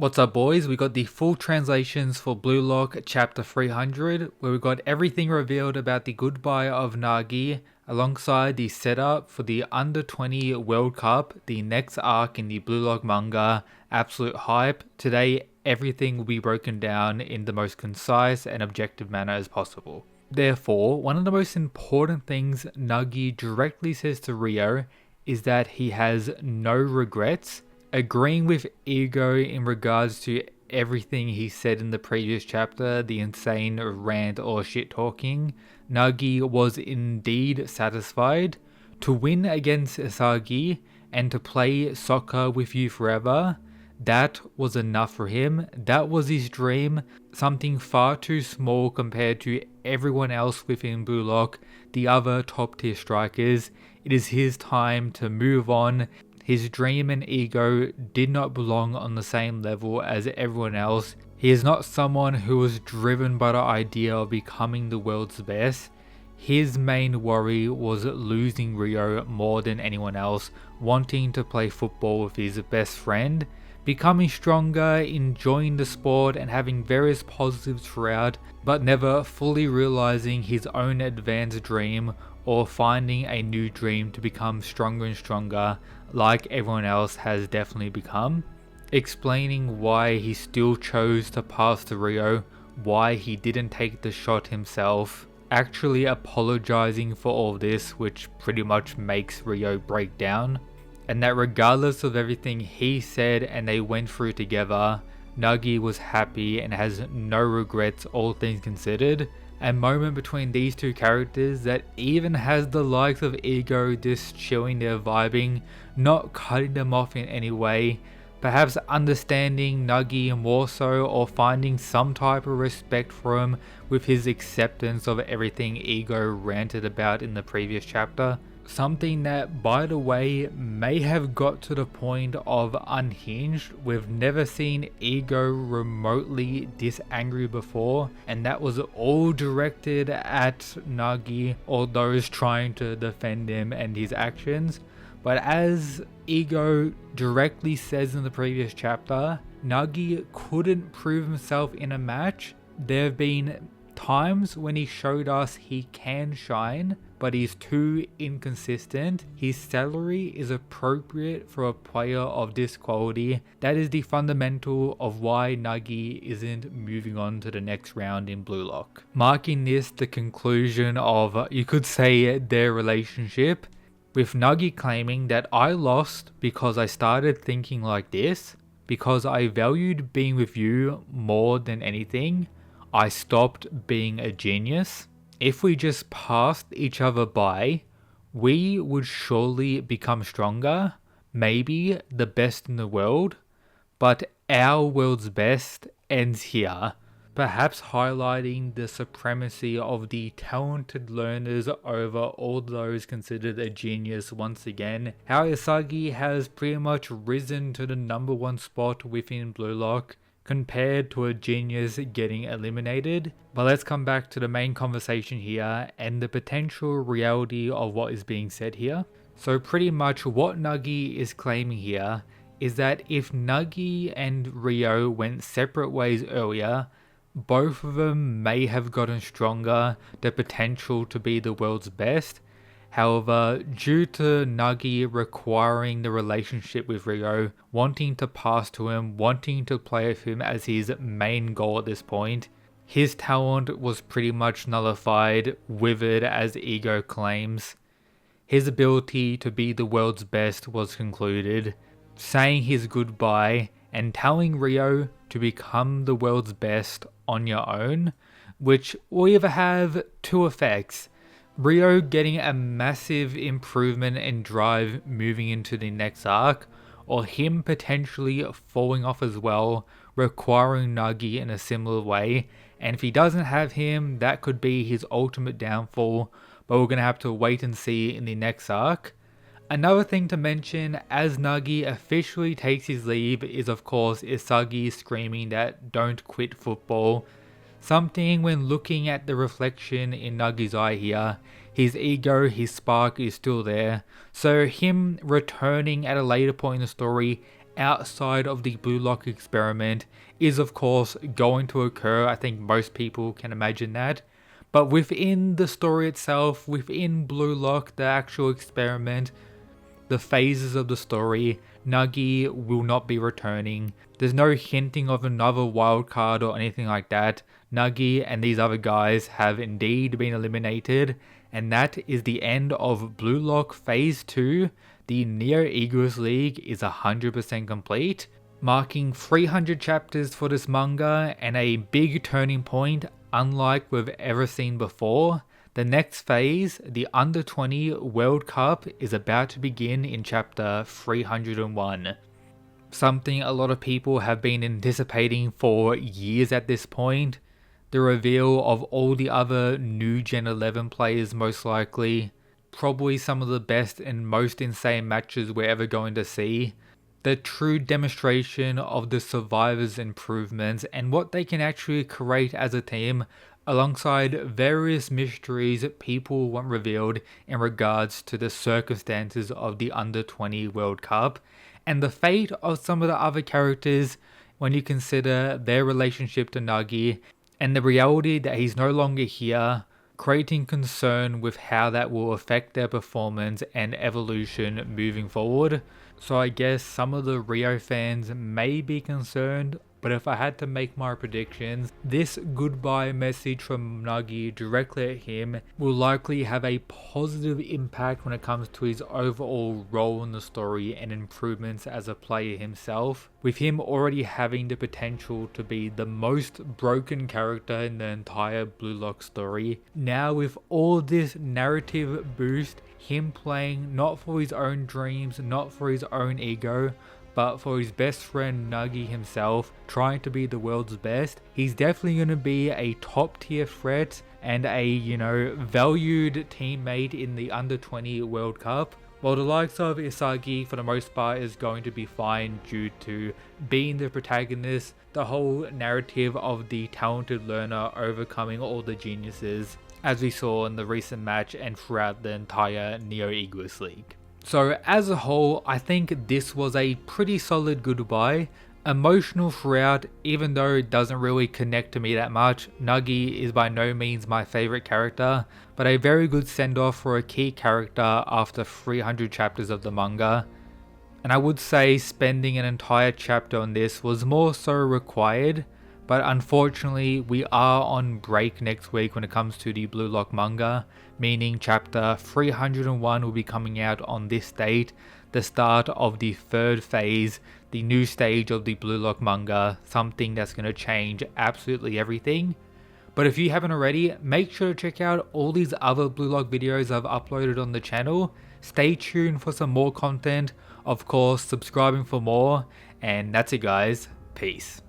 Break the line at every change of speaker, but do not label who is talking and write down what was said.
What's up, boys? We got the full translations for Blue Lock chapter 300, where we got everything revealed about the goodbye of Nagi, alongside the setup for the Under 20 World Cup, the next arc in the Blue Lock manga. Absolute hype. Today, everything will be broken down in the most concise and objective manner as possible. Therefore, one of the most important things Nagi directly says to Rio is that he has no regrets, agreeing with Ego in regards to everything he said in the previous chapter, the insane rant or shit talking. Nagi was indeed satisfied to win against Isagi and to play soccer with you forever. That was enough for him. That was his dream, something far too small compared to everyone else within Blue Lock, the other top tier strikers. It is his time to move on. His dream and ego did not belong on the same level as everyone else. He is not someone who was driven by the idea of becoming the world's best. His main worry was losing Rio more than anyone else, wanting to play football with his best friend, becoming stronger, enjoying the sport and having various positives throughout, but never fully realizing his own advanced dream or finding a new dream to become stronger and stronger, like everyone else has definitely become. Explaining why he still chose to pass to Rio, why he didn't take the shot himself, actually apologizing for all this, which pretty much makes Rio break down, and that regardless of everything he said and they went through together, Nagi was happy and has no regrets, all things considered. A moment between these two characters that even has the likes of Ego just chilling there vibing, not cutting them off in any way, perhaps understanding Nagi more so or finding some type of respect for him with his acceptance of everything Ego ranted about in the previous chapter. Something that, by the way, may have got to the point of unhinged. We've never seen Ego remotely this angry before, and that was all directed at Nagi or those trying to defend him and his actions. But as Ego directly says in the previous chapter, Nagi couldn't prove himself in a match. There have been times when he showed us he can shine, but he's too inconsistent. His salary is appropriate for a player of this quality. That is the fundamental of why Nagi isn't moving on to the next round in Blue Lock. Marking this the conclusion of, you could say, their relationship, with Nagi claiming that I lost because I started thinking like this, because I valued being with you more than anything. I stopped being a genius. If we just passed each other by, we would surely become stronger, maybe the best in the world, but our world's best ends here, perhaps highlighting the supremacy of the talented learners over all those considered a genius once again. How Isagi has pretty much risen to the #1 spot within Blue Lock, compared to a genius getting eliminated. But let's come back to the main conversation here and the potential reality of what is being said here. So pretty much what Nagi is claiming here is that if Nagi and Rio went separate ways earlier, both of them may have gotten stronger, the potential to be the world's best. However, due to Nagi requiring the relationship with Rio, wanting to pass to him, wanting to play with him as his main goal at this point, his talent was pretty much nullified, withered as Ego claims. His ability to be the world's best was concluded, saying his goodbye and telling Rio to become the world's best on your own, which will either have two effects. Rio getting a massive improvement and drive moving into the next arc, or him potentially falling off as well, requiring Nagi in a similar way. And if he doesn't have him, that could be his ultimate downfall, but we're going to have to wait and see in the next arc. Another thing to mention as Nagi officially takes his leave is of course Isagi screaming that don't quit football. Something when looking at the reflection in Nagi's eye here, his ego, his spark is still there. So him returning at a later point in the story outside of the Blue Lock experiment is of course going to occur. I think most people can imagine that. But within the story itself, within Blue Lock, the actual experiment, the phases of the story, NAGI will not be returning. There's no hinting of another wildcard or anything like that. NAGI and these other guys have indeed been eliminated, and that is the end of Blue Lock Phase 2. The Neo Eagles League is 100% complete, marking 300 chapters for this manga and a big turning point unlike we've ever seen before. The next phase, the Under 20 World Cup, is about to begin in chapter 301. Something a lot of people have been anticipating for years at this point. The reveal of all the other new Gen 11 players most likely. Probably some of the best and most insane matches we're ever going to see. The true demonstration of the survivors' improvements and what they can actually create as a team, alongside various mysteries people want revealed in regards to the circumstances of the Under 20 World Cup, and the fate of some of the other characters when you consider their relationship to NAGI, and the reality that he's no longer here, creating concern with how that will affect their performance and evolution moving forward. So I guess some of the Rio fans may be concerned, but if I had to make my predictions, this goodbye message from NAGI directly at him will likely have a positive impact when it comes to his overall role in the story and improvements as a player himself, with him already having the potential to be the most broken character in the entire Blue Lock story. Now with all this narrative boost, him playing not for his own dreams, not for his own ego, but for his best friend NAGI himself, trying to be the world's best, he's definitely going to be a top tier threat and a, valued teammate in the Under 20 World Cup. While the likes of Isagi for the most part is going to be fine due to being the protagonist, the whole narrative of the talented learner overcoming all the geniuses, as we saw in the recent match and throughout the entire Neo Eagles League. So as a whole, I think this was a pretty solid goodbye. Emotional throughout, even though it doesn't really connect to me that much. NAGI is by no means my favourite character, but a very good send-off for a key character after 300 chapters of the manga. And I would say spending an entire chapter on this was more so required, but unfortunately we are on break next week when it comes to the Blue Lock manga, meaning chapter 301 will be coming out on this date, the start of the third phase, the new stage of the Blue Lock manga, something that's going to change absolutely everything. But if you haven't already, make sure to check out all these other Blue Lock videos I've uploaded on the channel. Stay tuned for some more content, of course subscribing for more, and that's it guys, peace.